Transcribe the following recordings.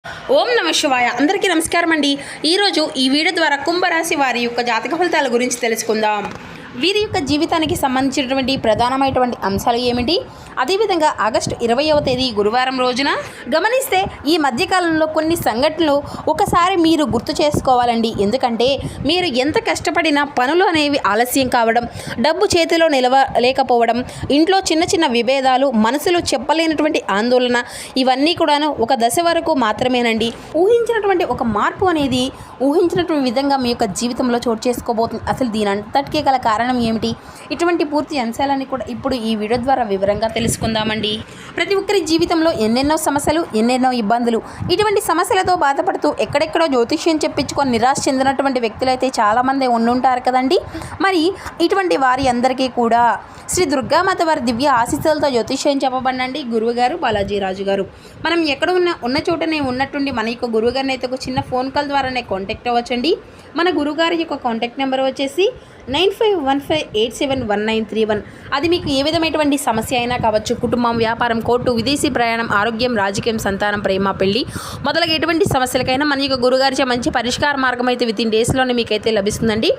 ఓం నమ శివాయ. అందరికీ నమస్కారం అండి. ఈరోజు ఈ వీడియో ద్వారా కుంభరాశి వారి యొక్క జాతక ఫలితాల గురించి తెలుసుకుందాం. వీరి యొక్క జీవితానికి సంబంధించినటువంటి ప్రధానమైనటువంటి అంశాలు ఏమిటి, అదేవిధంగా ఆగస్టు 20వ తేదీ గురువారం రోజున గమనిస్తే ఈ మధ్యకాలంలో కొన్ని సంఘటనలు ఒకసారి మీరు గుర్తు చేసుకోవాలండి. ఎందుకంటే మీరు ఎంత కష్టపడినా పనులు అనేవి ఆలస్యం కావడం, డబ్బు చేతిలో నిలవలేకపోవడం, ఇంట్లో చిన్న చిన్న విభేదాలు, మనసులో చెప్పలేనటువంటి ఆందోళన, ఇవన్నీ కూడాను ఒక దశ వరకు మాత్రమేనండి. ఊహించినటువంటి ఒక మార్పు అనేది ఊహించినటువంటి విధంగా మీ యొక్క జీవితంలో చోటు చేసుకోబోతుంది. అసలు దీని అంతటికే గల కారణం ఏమిటి, ఇటువంటి పూర్తి అంశాలని కూడా ఇప్పుడు ఈ వీడియో ద్వారా వివరంగా తెలుసుకుందామండి. ప్రతి ఒక్కరి జీవితంలో ఎన్నెన్నో సమస్యలు, ఎన్నెన్నో ఇబ్బందులు, ఇటువంటి సమస్యలతో బాధపడుతూ ఎక్కడెక్కడో జ్యోతిష్యం చెప్పించుకొని నిరాశ చెందినటువంటి వ్యక్తులు అయితే చాలామంది ఉండుంటారు కదండి. మరి ఇటువంటి వారి అందరికీ కూడా శ్రీ దుర్గామాత వారి దివ్య ఆశీస్సులతో జ్యోతిష్యం చెప్పబడినండి గురువుగారు బాలాజీరాజు గారు. మనం ఎక్కడ ఉన్న చోటనే ఉన్నట్టుండి మన యొక్క గురువుగారిని అయితే ఒక చిన్న ఫోన్ కాల్ ద్వారానే కాంటాక్ట్ అవ్వచ్చండి. మన గురువుగారి యొక్క కాంటాక్ట్ నెంబర్ వచ్చేసి 9515871931. అది మీకు ఏ విధమైనటువంటి సమస్య అయినా కావచ్చు, కుటుంబం, వ్యాపారం, కోర్టు, విదేశీ ప్రయాణం, ఆరోగ్యం, రాజకీయం, సంతానం, ప్రేమ, పెళ్లి మొదలగు ఎటువంటి సమస్యలకైనా మన యొక్క గురుగారిచే మంచి పరిష్కార మార్గం అయితే వితిన్ డేస్లోనే మీకైతే లభిస్తుందండి.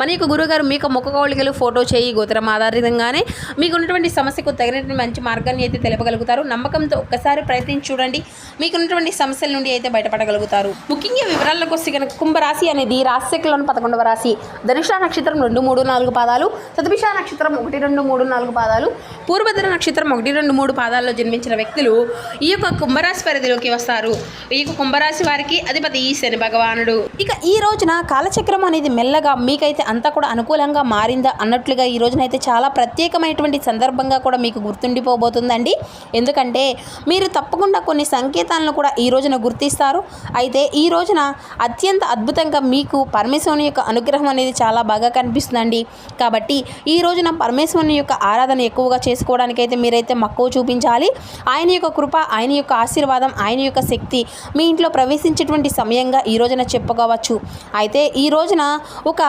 మన యొక్క గురుగారు మీకు ముఖ కవళికలు, ఫోటో, చేయి, గోత్రం ఆధారితంగానే మీకు ఉన్నటువంటి సమస్యకు తగినటువంటి మంచి మార్గాన్ని అయితే తెలపగలుగుతారు. నమ్మకంతో ఒక్కసారి ప్రయత్నించి చూడండి, మీకు ఉన్నటువంటి సమస్యల నుండి అయితే బయటపడగలుగుతారు. ముఖ్యంగా వివరాలకు వస్తే కనుక కుంభరాశి అనేది రాశిలోని 11వ రాశి. ధనుష నక్షత్రం 2, 3, 4 పాదాలు, శతభిష నక్షత్రం 1, 2, 3, 4 పాదాలు, పూర్వభద్ర నక్షత్రం 1, 2, 3 పాదాల్లో జన్మించిన వ్యక్తులు ఈ యొక్క కుంభరాశి పరిధిలోకి వస్తారు. ఈ యొక్క కుంభరాశి వారికి అధిపతి శని భగవానుడు. ఇక ఈ రోజున కాలచక్రం అనేది మెల్లగా మీకైతే అంతా కూడా అనుకూలంగా మారిందా అన్నట్లుగా ఈ రోజునైతే చాలా ప్రత్యేకమైనటువంటి సందర్భంగా కూడా మీకు గుర్తుండిపోబోతుందండి. ఎందుకంటే మీరు తప్పకుండా కొన్ని సంకేతాలను కూడా ఈ రోజున గుర్తిస్తారు. అయితే ఈ రోజున అత్యంత అద్భుతంగా మీకు పరమేశ్వరుని యొక్క అనుగ్రహం అనేది చాలా బాగా కనిపిస్తుందండి. కాబట్టి ఈ రోజున పరమేశ్వరుని యొక్క ఆరాధన ఎక్కువగా చేసుకోవడానికైతే మీరైతే మక్కువ చూపించాలి. ఆయన యొక్క కృప, ఆయన యొక్క ఆశీర్వాదం, ఆయన యొక్క శక్తి మీ ఇంట్లో ప్రవేశించేటువంటి సమయంగా ఈ రోజున చెప్పుకోవచ్చు. అయితే ఈ రోజున ఒక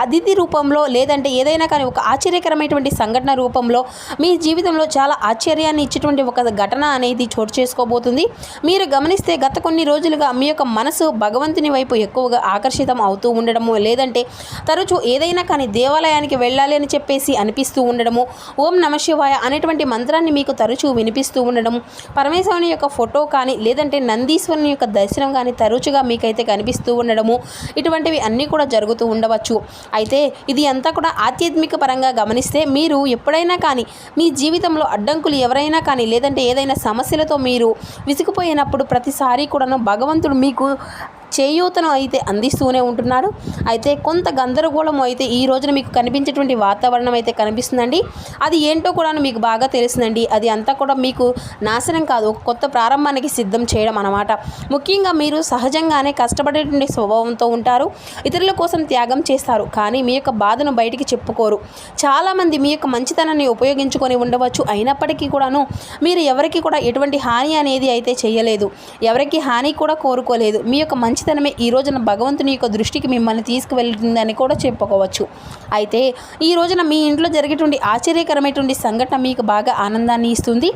అతిథి రూపంలో లేదంటే ఏదైనా కానీ ఒక ఆశ్చర్యకరమైనటువంటి సంఘటన రూపంలో మీ జీవితంలో చాలా ఆశ్చర్యాన్ని ఇచ్చేటువంటి ఒక ఘటన అనేది చోటు చేసుకోబోతుంది. మీరు గమనిస్తే గత కొన్ని రోజులుగా మీ యొక్క మనసు భగవంతుని వైపు ఎక్కువగా ఆకర్షితం అవుతూ ఉండడము, లేదంటే తరచూ ఏదైనా కానీ దేవాలయానికి వెళ్ళాలి అని చెప్పేసి అనిపిస్తూ ఉండడము, ఓం నమ శివాయ అనేటువంటి మంత్రాన్ని మీకు తరచూ వినిపిస్తూ ఉండడము, పరమేశ్వరుని యొక్క ఫోటో కానీ లేదంటే నందీశ్వరుని యొక్క దర్శనం కానీ తరచుగా మీకైతే కనిపిస్తూ ఉండడము, ఇటువంటివి అన్నీ కూడా జరుగుతూ ఉండవచ్చు. అయితే ఇది అంతా కూడా ఆధ్యాత్మిక పరంగా గమనిస్తే మీరు ఎప్పుడైనా కానీ మీ జీవితంలో అడ్డంకులు ఎవరైనా కానీ లేదంటే ఏదైనా సమస్యలతో మీరు విసిగిపోయినప్పుడు ప్రతిసారి కూడాను భగవంతుడు మీకు చేయూతను అయితే అందిస్తూనే ఉంటున్నాడు. అయితే కొంత గందరగోళం అయితే ఈ రోజున మీకు కనిపించేటువంటి వాతావరణం అయితే కనిపిస్తుందండి. అది ఏంటో కూడా మీకు బాగా తెలుస్తుందండి. అది అంతా కూడా మీకు నాశనం కాదు, ఒక కొత్త ప్రారంభానికి సిద్ధం చేయడం అన్నమాట. ముఖ్యంగా మీరు సహజంగానే కష్టపడేటువంటి స్వభావంతో ఉంటారు, ఇతరుల కోసం త్యాగం చేస్తారు, కానీ మీ యొక్క బాధను బయటికి చెప్పుకోరు. చాలామంది మీ యొక్క మంచితనాన్ని ఉపయోగించుకొని ఉండవచ్చు, అయినప్పటికీ కూడాను మీరు ఎవరికి కూడా ఎటువంటి హాని అనేది అయితే చేయలేదు, ఎవరికి హాని కూడా కోరుకోలేదు. మీ యొక్క మంచితనమే ఈ రోజున భగవంతుని యొక్క దృష్టికి మిమ్మల్ని తీసుకువెళ్తుందని కూడా చెప్పుకోవచ్చు. అయితే ఈ రోజున మీ ఇంట్లో జరిగేటువంటి ఆశ్చర్యకరమైనటువంటి సంఘటన మీకు బాగా ఆనందాన్ని ఇస్తుంది.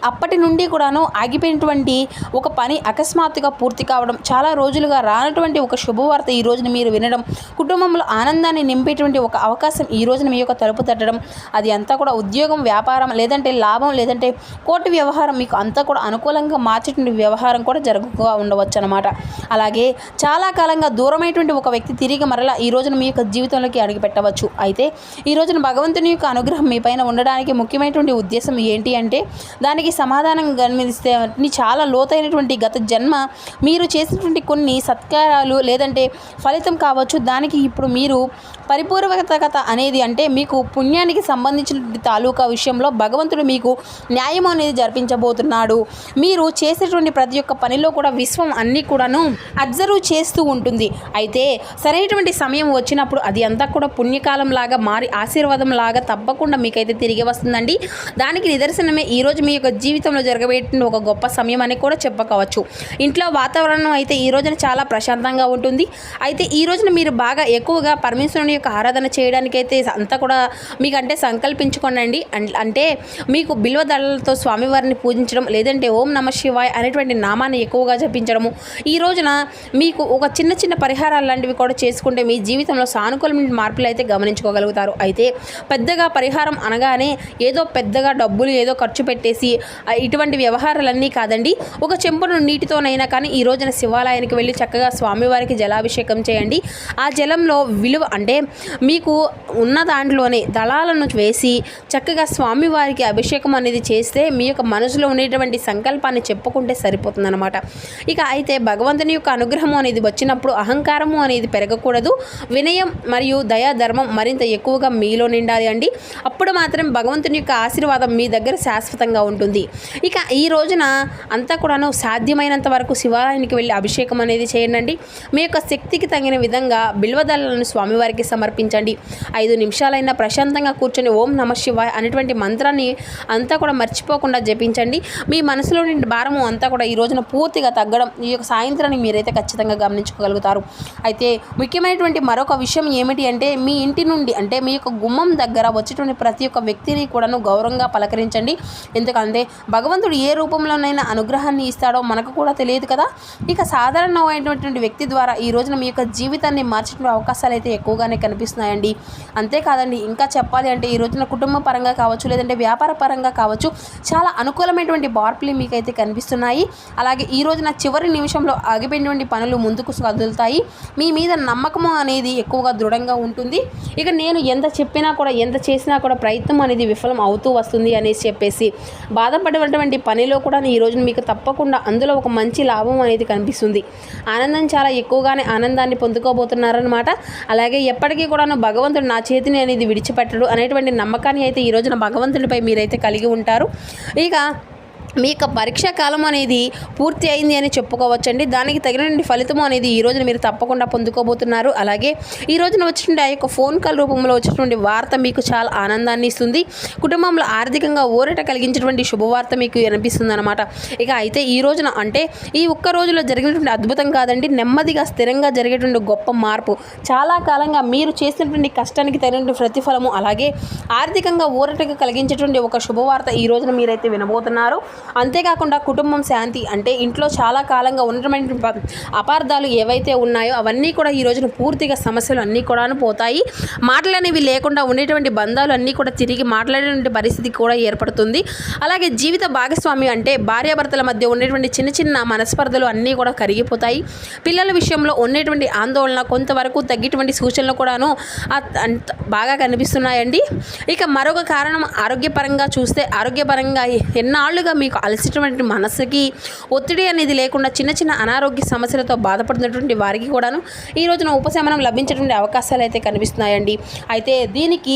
అప్పటి నుండి కూడాను ఆగిపోయినటువంటి ఒక పని అకస్మాత్తుగా పూర్తి కావడం, చాలా రోజులుగా రానటువంటి ఒక శుభవార్త ఈ రోజున మీరు వినడం, కుటుంబంలో ఆనందాన్ని నింపేటువంటి ఒక అవకాశం ఈ రోజున మీ యొక్క తలుపు తట్టడం, అది అంతా కూడా ఉద్యోగం, వ్యాపారం, లేదంటే లాభం, లేదంటే కోర్టు వ్యవహారం మీకు అంతా కూడా అనుకూలంగా మార్చేటువంటి వ్యవహారం కూడా జరుగుతూ ఉండవచ్చు అన్నమాట. అలాగే చాలా కాలంగా దూరమైనటువంటి ఒక వ్యక్తి తిరిగి మరలా ఈ రోజున మీ యొక్క జీవితంలోకి అడుగుపెట్టవచ్చు. అయితే ఈ రోజున భగవంతుని యొక్క అనుగ్రహం మీ పైన ఉండడానికి ముఖ్యమైనటువంటి ఉద్దేశం ఏంటి అంటే దానికి సమాధానం గమనిస్తే చాలా లోతైనటువంటి గత జన్మ మీరు చేసినటువంటి కొన్ని సత్కారాలు లేదంటే ఫలితం కావచ్చు, దానికి ఇప్పుడు మీరు పరిపూర్వకత అనేది అంటే మీకు పుణ్యానికి సంబంధించిన తాలూకా విషయంలో భగవంతుడు మీకు న్యాయం అనేది జరిపించబోతున్నాడు. మీరు చేసేటువంటి ప్రతి ఒక్క పనిలో కూడా విశ్వం అన్నీ కూడాను అబ్జర్వ్ చేస్తూ ఉంటుంది. అయితే సరైనటువంటి సమయం వచ్చినప్పుడు అది అంతా కూడా పుణ్యకాలం లాగా మారి ఆశీర్వాదం లాగా తప్పకుండా మీకైతే తిరిగి వస్తుందండి. దానికి నిదర్శనమే ఈరోజు మీ యొక్క జీవితంలో జరగబెట్టిన ఒక గొప్ప సమయం అని కూడా చెప్పుకోవచ్చు. ఇంట్లో వాతావరణం అయితే ఈ రోజున చాలా ప్రశాంతంగా ఉంటుంది. అయితే ఈ రోజున మీరు బాగా ఎక్కువగా పరమేశ్వరుని యొక్క ఆరాధన చేయడానికైతే అంతా కూడా మీకంటే సంకల్పించుకోండి. అంటే మీకు బిల్వ దళాలతో స్వామివారిని పూజించడం, లేదంటే ఓం నమ శివాయ అనేటువంటి నామాన్ని ఎక్కువగా జపించడము, ఈ రోజున మీకు ఒక చిన్న చిన్న పరిహారాలు లాంటివి కూడా చేసుకుంటే మీ జీవితంలో సానుకూలమైన మార్పులు అయితే గమనించుకోగలుగుతారు. అయితే పెద్దగా పరిహారం అనగానే ఏదో పెద్దగా డబ్బులు ఏదో ఖర్చు పెట్టేసి ఇటువంటి వ్యవహారాలన్నీ కాదండి. ఒక చెంపును నీటితోనైనా కానీ ఈ రోజున శివాలయానికి వెళ్ళి చక్కగా స్వామివారికి జలాభిషేకం చేయండి. ఆ జలంలో విలువ అంటే మీకు ఉన్న దాంట్లోనే దళాలను వేసి చక్కగా స్వామివారికి అభిషేకం అనేది చేస్తే మీ యొక్క మనసులో ఉండేటువంటి సంకల్పాన్ని చెప్పుకుంటే సరిపోతుందన్నమాట. ఇక అయితే భగవంతుని యొక్క అనుగ్రహం అనేది వచ్చినప్పుడు అహంకారము అనేది పెరగకూడదు. వినయం మరియు దయా ధర్మం మరింత ఎక్కువగా మీలో నిండాలి అండి. అప్పుడు మాత్రం భగవంతుని యొక్క ఆశీర్వాదం మీ దగ్గర శాశ్వతంగా ఉంటుంది. ఇక ఈ రోజున అంతా కూడాను సాధ్యమైనంత వరకు శివాలయానికి వెళ్ళి అభిషేకం అనేది చేయండి. మీ యొక్క శక్తికి తగిన విధంగా బిల్వదళాలను స్వామివారికి సమర్పించండి. 5 నిమిషాలైనా ప్రశాంతంగా కూర్చొని ఓం నమ శివాయ అనేటువంటి మంత్రాన్ని అంతా కూడా మర్చిపోకుండా జపించండి. మీ మనసులో నుండి భారము అంతా కూడా ఈ రోజున పూర్తిగా తగ్గడం ఈ యొక్క సాయంత్రాన్ని మీరైతే ఖచ్చితంగా గమనించుకోగలుగుతారు. అయితే ముఖ్యమైనటువంటి మరొక విషయం ఏమిటి అంటే మీ ఇంటి నుండి అంటే మీ యొక్క గుమ్మం దగ్గర వచ్చేటువంటి ప్రతి ఒక్క వ్యక్తిని కూడాను గౌరవంగా పలకరించండి. ఎందుకంటే భగవంతుడు ఏ రూపంలోనైనా అనుగ్రహాన్ని ఇస్తాడో మనకు కూడా తెలియదు కదా. ఇక సాధారణమైనటువంటి వ్యక్తి ద్వారా ఈ రోజున మీ యొక్క జీవితాన్ని మార్చే అవకాశాలు అయితే ఎక్కువగానే కనిపిస్తున్నాయండి. అంతేకాదండి, ఇంకా చెప్పాలి అంటే ఈ రోజున కుటుంబ పరంగా కావచ్చు, లేదంటే వ్యాపార పరంగా కావచ్చు, చాలా అనుకూలమైనటువంటి మార్పులు మీకైతే కనిపిస్తున్నాయి. అలాగే ఈ రోజున చివరి నిమిషంలో ఆగిపోయినటువంటి పనులు ముందుకు కదులుతాయి. మీ మీద నమ్మకం అనేది ఎక్కువగా దృఢంగా ఉంటుంది. ఇక నేను ఎంత చెప్పినా కూడా ఎంత చేసినా కూడా ప్రయత్నం అనేది విఫలం అవుతూ వస్తుంది అనేసి చెప్పేసి బాధపడేటువంటి పనిలో కూడా ఈ రోజున మీకు తప్పకుండా అందులో ఒక మంచి లాభం అనేది కనిపిస్తుంది. ఆనందం చాలా ఎక్కువగానే ఆనందాన్ని పొందుకోబోతున్నారనమాట. అలాగే ఎప్పటికీ కూడాను భగవంతుడు నా చేతిని అనేది విడిచిపెట్టడు అనేటువంటి నమ్మకాన్ని అయితే ఈ రోజున భగవంతుడిపై మీరైతే కలిగి ఉంటారు. ఇక మీ యొక్క పరీక్షా కాలం అనేది పూర్తి అయింది అని చెప్పుకోవచ్చండి. దానికి తగినటువంటి ఫలితం అనేది ఈ రోజున మీరు తప్పకుండా పొందుకోబోతున్నారు. అలాగే ఈ రోజున వచ్చినటువంటి ఆ యొక్క ఫోన్ కాల్ రూపంలో వచ్చినటువంటి వార్త మీకు చాలా ఆనందాన్ని ఇస్తుంది. కుటుంబంలో ఆర్థికంగా ఊరట కలిగించేటువంటి శుభవార్త మీకు అనిపిస్తుంది అనమాట. ఇక అయితే ఈ రోజున అంటే ఈ ఒక్క రోజులో జరిగినటువంటి అద్భుతం కాదండి, నెమ్మదిగా స్థిరంగా జరిగేటువంటి గొప్ప మార్పు, చాలా కాలంగా మీరు చేసినటువంటి కష్టానికి తగినటువంటి ప్రతిఫలము, అలాగే ఆర్థికంగా ఊరటగా కలిగించేటువంటి ఒక శుభవార్త ఈ రోజున మీరైతే వినబోతున్నారు. అంతేకాకుండా కుటుంబం శాంతి అంటే ఇంట్లో చాలా కాలంగా ఉన్నటువంటి అపార్థాలు ఏవైతే ఉన్నాయో అవన్నీ కూడా ఈ రోజున పూర్తిగా సమస్యలు అన్నీ కూడా పోతాయి. మాటలు అనేవి లేకుండా ఉండేటువంటి బంధాలు అన్నీ కూడా తిరిగి మాట్లాడేటువంటి పరిస్థితి కూడా ఏర్పడుతుంది. అలాగే జీవిత భాగస్వామి అంటే భార్యాభర్తల మధ్య ఉండేటువంటి చిన్న చిన్న మనస్పర్ధలు అన్నీ కూడా కరిగిపోతాయి. పిల్లల విషయంలో ఉండేటువంటి ఆందోళన కొంతవరకు తగ్గేటువంటి సూచనలు కూడాను బాగా కనిపిస్తున్నాయండి. ఇక మరొక కారణం ఆరోగ్యపరంగా చూస్తే ఆరోగ్యపరంగా ఎన్నాళ్ళుగా మీకు అలసినటువంటి మనసుకి ఒత్తిడి అనేది లేకుండా చిన్న చిన్న అనారోగ్య సమస్యలతో బాధపడుతున్నటువంటి వారికి కూడాను ఈ రోజున ఉపశమనం లభించేటువంటి అవకాశాలు అయితే కనిపిస్తున్నాయండి. అయితే దీనికి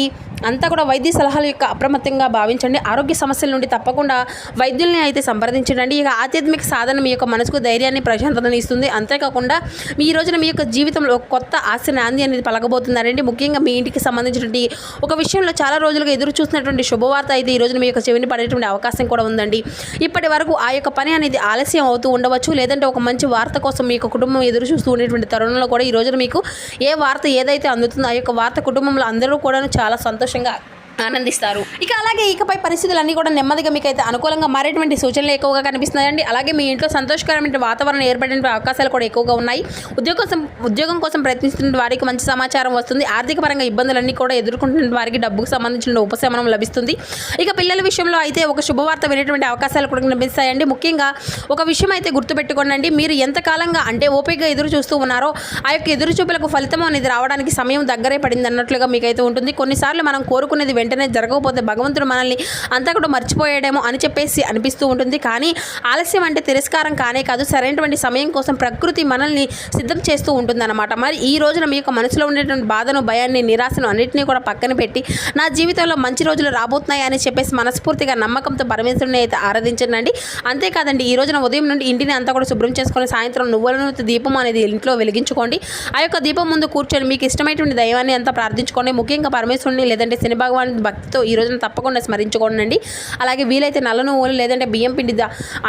అంతా కూడా వైద్య సలహాల యొక్క అప్రమత్తంగా భావించండి. ఆరోగ్య సమస్యల నుండి తప్పకుండా వైద్యుల్ని అయితే సంప్రదించండి. ఇక ఆధ్యాత్మిక సాధన మీ యొక్క మనసుకు ధైర్యాన్ని ప్రశాంతతను ఇస్తుంది. అంతేకాకుండా ఈ రోజున మీ యొక్క జీవితంలో కొత్త ఆశ నాంది అనేది పలకబోతున్నారండి. ముఖ్యంగా మీ ఇంటికి సంబంధించినటువంటి ఒక విషయంలో చాలా రోజులుగా ఎదురు చూస్తున్నటువంటి శుభవార్త అయితే ఈ రోజున మీ యొక్క చెవిని పడేటువంటి అవకాశం కూడా ఉందండి. ఇప్పటి వరకు ఆ యొక్క పని అనేది ఆలస్యం అవుతూ ఉండవచ్చు, లేదంటే ఒక మంచి వార్త కోసం మీ యొక్క కుటుంబం ఎదురు చూస్తూ ఉండేటువంటి తరుణంలో కూడా ఈ రోజున మీకు ఏ వార్త ఏదైతే అందుతుందో ఆ యొక్క వార్త కుటుంబంలో అందరూ కూడా చాలా సంతోషంగా ఆనందిస్తారు. ఇక అలాగే ఇకపై పరిస్థితులన్నీ కూడా నెమ్మదిగా మీకైతే అనుకూలంగా మారేటువంటి సూచనలు ఎక్కువగా కనిపిస్తున్నాయండి. అలాగే మీ ఇంట్లో సంతోషకరమైన వాతావరణం ఏర్పడే అవకాశాలు కూడా ఎక్కువగా ఉన్నాయి. ఉద్యోగం కోసం ప్రయత్నిస్తున్న వారికి మంచి సమాచారం వస్తుంది. ఆర్థిక పరంగా ఇబ్బందులన్నీ కూడా ఎదుర్కొంటున్న వారికి డబ్బుకు సంబంధించిన ఉపశమనం లభిస్తుంది. ఇక పిల్లల విషయంలో అయితే ఒక శుభవార్త వినేటువంటి అవకాశాలు కూడా కనిపిస్తాయండి. ముఖ్యంగా ఒక విషయం అయితే గుర్తుపెట్టుకోండి, మీరు ఎంతకాలంగా అంటే ఓపికగా ఎదురు చూస్తూ ఉన్నారో ఆ యొక్క ఎదురు చూపులకు ఫలితం అనేది రావడానికి సమయం దగ్గరే పడింది అన్నట్లుగా మీకైతే ఉంటుంది. కొన్నిసార్లు మనం కోరుకునేది వెంటనే జరగకపోతే భగవంతుడు మనల్ని అంతా కూడా మర్చిపోయాడేమో అని చెప్పేసి అనిపిస్తూ ఉంటుంది. కానీ ఆలస్యం అంటే తిరస్కారం కానే కాదు, సరైనటువంటి సమయం కోసం ప్రకృతి మనల్ని సిద్ధం చేస్తూ ఉంటుందన్నమాట. మరి ఈ రోజున మీ యొక్క మనసులో ఉండేటువంటి బాధను, భయాన్ని, నిరాశను అన్నింటినీ కూడా పక్కన పెట్టి నా జీవితంలో మంచి రోజులు రాబోతున్నాయి అని చెప్పేసి మనస్ఫూర్తిగా నమ్మకంతో పరమేశ్వరుని అయితే ఆరాధించండి. అంతేకాదండి, ఈ రోజున ఉదయం నుండి ఇంటిని అంతా కూడా శుభ్రం చేసుకొని సాయంత్రం నువ్వుల నూనె దీపం అనేది ఇంట్లో వెలిగించుకోండి. ఆ యొక్క దీపం ముందు కూర్చొని మీకు ఇష్టమైనటువంటి దైవాన్ని అంతా ప్రార్థించుకోండి. ముఖ్యంగా పరమేశ్వరుని లేదంటే శని భగవాన్ భక్తితో ఈ రోజున తప్పకుండా స్మరించుకోండి. అలాగే వీలైతే నల్ల నువ్వులు లేదంటే బియ్యం పిండి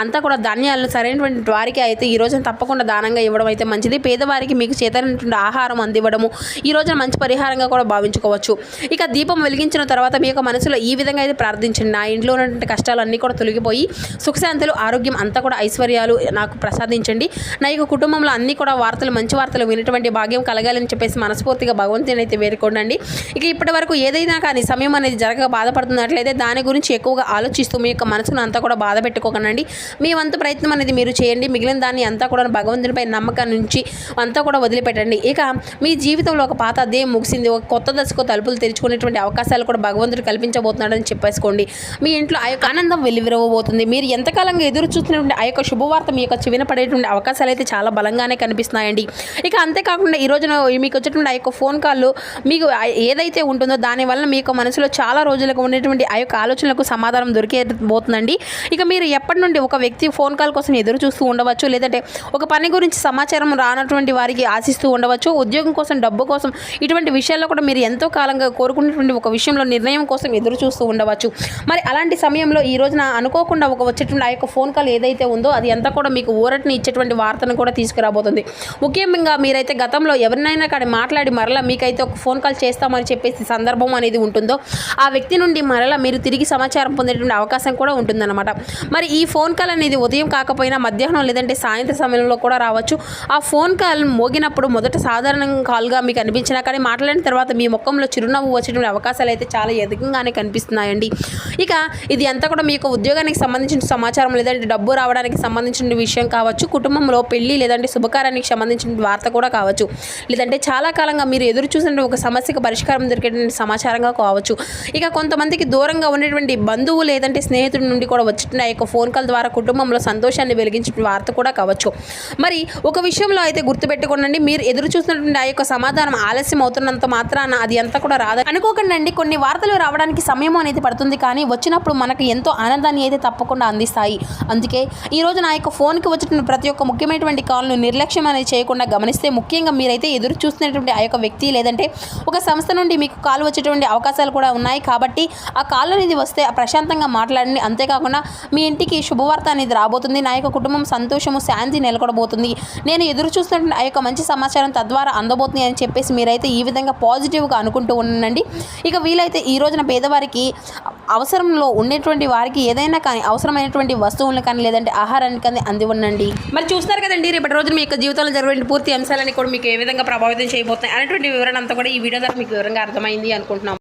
అంతా కూడా ధాన్యాలను సరైనటువంటి వారికి అయితే ఈ రోజున తప్పకుండా దానంగా ఇవ్వడం అయితే మంచిది. పేదవారికి మీకు చేతనటువంటి ఆహారం అందివ్వడము ఈ రోజున మంచి పరిహారంగా కూడా భావించుకోవచ్చు. ఇక దీపం వెలిగించిన తర్వాత మీ యొక్క మనసులో ఈ విధంగా అయితే ప్రార్థించండి. నా ఇంట్లో ఉన్నటువంటి కష్టాలన్నీ కూడా తొలగిపోయి సుఖశాంతులు, ఆరోగ్యం అంతా కూడా ఐశ్వర్యాలు నాకు ప్రసాదించండి. నా యొక్క కుటుంబంలో అన్ని కూడా మంచి వార్తలు వినటువంటి భాగ్యం కలగాలని చెప్పేసి మనస్ఫూర్తిగా భగవంతుని అయితే వేడుకోండి. ఇక ఇప్పటి వరకు ఏదైనా కానీ సమయం అనేది జరగక బాధపడుతున్నట్లయితే దాని గురించి ఎక్కువగా ఆలోచిస్తూ మీ యొక్క మనసును అంతా కూడా బాధ పెట్టుకోకండి. మీ వంతు ప్రయత్నం అనేది మీరు చేయండి. మిగిలిన దాన్ని అంతా కూడా భగవంతునిపై నమ్మకం నుంచి అంతా కూడా వదిలిపెట్టండి. ఇక మీ జీవితంలో ఒక పాత అధ్యాయం ముగిసింది, ఒక కొత్త దశకు తలుపులు తెరుచుకునేటువంటి అవకాశాలు కూడా భగవంతుడు కల్పించబోతున్నాడని చెప్పేసుకోండి. మీ ఇంట్లో ఆ యొక్క ఆనందం వెలువరబోతుంది. మీరు ఎంతకాలంగా ఎదురు చూస్తున్నటువంటి ఆ యొక్క శుభవార్త మీ యొక్క చెవిన పడేటువంటి అవకాశాలు అయితే చాలా బలంగానే కనిపిస్తున్నాయండి. ఇక అంతేకాకుండా ఈ రోజున మీకు వచ్చేటువంటి ఆ యొక్క ఫోన్ కాల్ మీకు ఏదైతే ఉంటుందో దానివల్ల మీ యొక్క మనసులో చాలా రోజులకు ఉండేటువంటి ఆ యొక్క ఆలోచనలకు సమాధానం దొరికేబోతుందండి. ఇక మీరు ఎప్పటి నుండి ఒక వ్యక్తి ఫోన్ కాల్ కోసం ఎదురు చూస్తూ ఉండవచ్చు, లేదంటే ఒక పని గురించి సమాచారం రానటువంటి వారికి ఆశిస్తూ ఉండవచ్చు, ఉద్యోగం కోసం, డబ్బు కోసం, ఇటువంటి విషయాల్లో కూడా మీరు ఎంతో కాలంగా కోరుకున్నటువంటి ఒక విషయంలో నిర్ణయం కోసం ఎదురు చూస్తూ ఉండవచ్చు. మరి అలాంటి సమయంలో ఈ రోజున అనుకోకుండా వచ్చేటువంటి ఆ యొక్క ఫోన్ కాల్ ఏదైతే ఉందో అది అంతా కూడా మీకు ఊరటిని ఇచ్చేటువంటి వార్తను కూడా తీసుకురాబోతుంది. ముఖ్యంగా మీరైతే గతంలో ఎవరినైనా కానీ మాట్లాడి మరలా మీకైతే ఒక ఫోన్ కాల్ చేస్తామని చెప్పేసి సందర్భం అనేది ఉంటుందో ఆ వ్యక్తి నుండి మరలా మీరు తిరిగి సమాచారం పొందేటువంటి అవకాశం కూడా ఉంటుందన్నమాట. మరి ఈ ఫోన్ కాల్ అనేది ఉదయం కాకపోయినా మధ్యాహ్నం లేదంటే సాయంత్రం సమయంలో కూడా రావచ్చు. ఆ ఫోన్ కాల్ మోగినప్పుడు మొదట సాధారణ కాల్గా మీకు అనిపించినా కానీ మాట్లాడిన తర్వాత మీ ముఖంలో చిరునవ్వు వచ్చేటువంటి అవకాశాలు అయితే చాలా అధికంగానే కనిపిస్తున్నాయండి. ఇక ఇది అంతా కూడా మీ యొక్క ఉద్యోగానికి సంబంధించిన సమాచారం, లేదంటే డబ్బు రావడానికి సంబంధించిన విషయం కావచ్చు, కుటుంబంలో పెళ్లి లేదంటే శుభకార్యానికి సంబంధించిన వార్త కూడా కావచ్చు, లేదంటే చాలా కాలంగా మీరు ఎదురు చూసిన ఒక సమస్యకు పరిష్కారం దొరికేటువంటి సమాచారంగా కావచ్చు. ఇక కొంతమందికి దూరంగా ఉండేటువంటి బంధువు లేదంటే స్నేహితుడి నుండి కూడా వచ్చిన ఆ యొక్క ఫోన్ కాల్ ద్వారా కుటుంబంలో సంతోషాన్ని వెలిగించిన వార్త కూడా కావచ్చు. మరి ఒక విషయంలో అయితే గుర్తుపెట్టుకోండి, మీరు ఎదురు చూసినటువంటి ఆ యొక్క సమాధానం ఆలస్యం అవుతున్నంత మాత్రాన అది అంతా కూడా రాదు అనుకోకండి. కొన్ని వార్తలు రావడానికి సమయం అనేది పడుతుంది, కానీ వచ్చినప్పుడు మనకు ఎంతో ఆనందాన్ని అయితే తప్పకుండా అందిస్తాయి. అందుకే ఈ రోజు నా యొక్క ఫోన్కి వచ్చిన ప్రతి ఒక్క ముఖ్యమైనటువంటి కాల్ను నిర్లక్ష్యం అనేది చేయకుండా గమనిస్తే, ముఖ్యంగా మీరైతే ఎదురు చూస్తున్నటువంటి ఆ యొక్క వ్యక్తి లేదంటే ఒక సంస్థ నుండి మీకు కాల్ వచ్చేటువంటి అవకాశాలు కూడా ఉన్నాయి. కాబట్టి ఆ కాల్ అనేది వస్తే ప్రశాంతంగా మాట్లాడండి. అంతేకాకుండా మీ ఇంటికి శుభవార్త అనేది రాబోతుంది. నా యొక్క కుటుంబం సంతోషము, శాంతి నెలకొడబోతుంది. నేను ఎదురు చూస్తున్నటువంటి ఆ యొక్క మంచి సమాచారం తద్వారా అందబోతుంది అని చెప్పేసి మీరైతే ఈ విధంగా పాజిటివ్గా అనుకుంటూ ఉండండి. ఇక వీలైతే ఈ రోజున పేదవారికి అవసరంలో ఉండేటువంటి వారికి ఏదైనా కానీ అవసరమైనటువంటి వస్తువులను కానీ లేదంటే ఆహారాన్ని కానీ అందివ్వండి. మరి చూస్తారు కదండి, రేపటి రోజున మీ యొక్క జీవితంలో జరిగే పూర్తి అంశాలని కూడా మీకు ఏ విధంగా ప్రభావితం చేయబోతున్నాయి అనేటువంటి వివరణ అంతా కూడా ఈ వీడియో ద్వారా మీకు వివరంగా అర్థమైంది అనుకుంటున్నాం.